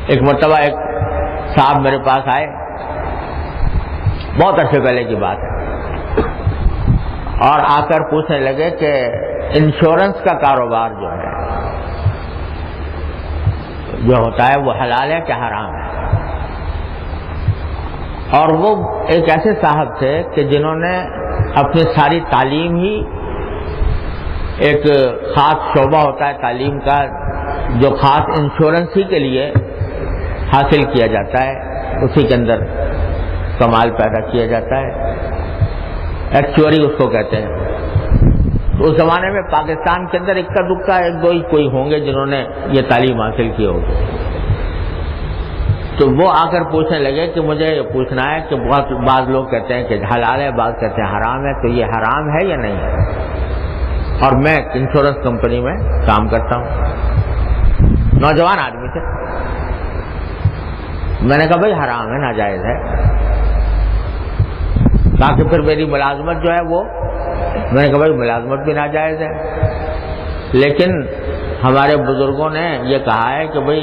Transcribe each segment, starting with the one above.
ایک مرتبہ ایک صاحب میرے پاس آئے، بہت عرصے پہلے کی بات ہے، اور آ کر پوچھنے لگے کہ انشورنس کا کاروبار جو ہوتا ہے وہ حلال ہے کہ حرام ہے؟ اور وہ ایک ایسے صاحب تھے کہ جنہوں نے اپنی ساری تعلیم ہی، ایک خاص شعبہ ہوتا ہے تعلیم کا جو خاص انشورنس ہی کے لیے حاصل کیا جاتا ہے، اسی کے اندر کمال پیدا کیا جاتا ہے، ایکچوری اس کو کہتے ہیں۔ تو اس زمانے میں پاکستان کے اندر اکا دکا ایک دو ہی کوئی ہوں گے جنہوں نے یہ تعلیم حاصل کی ہوگی۔ تو وہ آ کر پوچھنے لگے کہ مجھے یہ پوچھنا ہے کہ بعض لوگ کہتے ہیں کہ حلال ہے، بعض کہتے ہیں حرام ہے، تو یہ حرام ہے یا نہیں ہے؟ اور میں انشورنس کمپنی میں کام کرتا ہوں، نوجوان آدمی تھے۔ میں نے کہا بھائی حرام ہے، ناجائز ہے۔ کہا کہ پھر میری ملازمت جو ہے وہ، میں نے کہا بھائی ملازمت بھی ناجائز ہے، لیکن ہمارے بزرگوں نے یہ کہا ہے کہ بھائی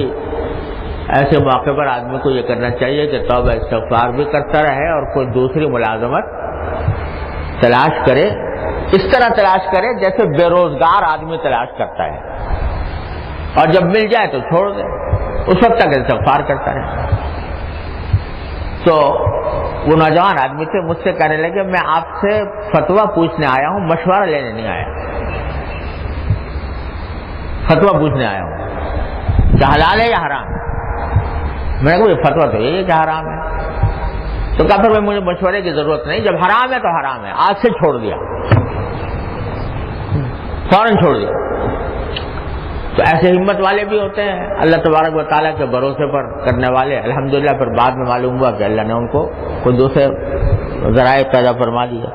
ایسے موقع پر آدمی کو یہ کرنا چاہیے کہ توبہ استغفار بھی کرتا رہے اور کوئی دوسری ملازمت تلاش کرے، اس طرح تلاش کرے جیسے بے روزگار آدمی تلاش کرتا ہے، اور جب مل جائے تو چھوڑ دے، اس وقت تک استغفار کرتا رہے۔ تو وہ نوجوان آدمی تھے، مجھ سے کہنے لگے میں آپ سے فتویٰ پوچھنے آیا ہوں، مشورہ لینے نہیں آیا، فتویٰ پوچھنے آیا ہوں کہ حلال ہے یا حرام ہے۔ میں نے کہا یہ فتویٰ تو یہ کہ حرام ہے۔ تو کہا پھر مجھے مشورے کی ضرورت نہیں، جب حرام ہے تو حرام ہے، آج سے چھوڑ دیا، فوراً چھوڑ دیا۔ تو ایسے ہمت والے بھی ہوتے ہیں اللہ تبارک و تعالیٰ کے بھروسے پر کرنے والے، الحمدللہ پھر بعد میں معلوم ہوا کہ اللہ نے ان کو کوئی دوسرے ذرائع پیدا فرما دیا۔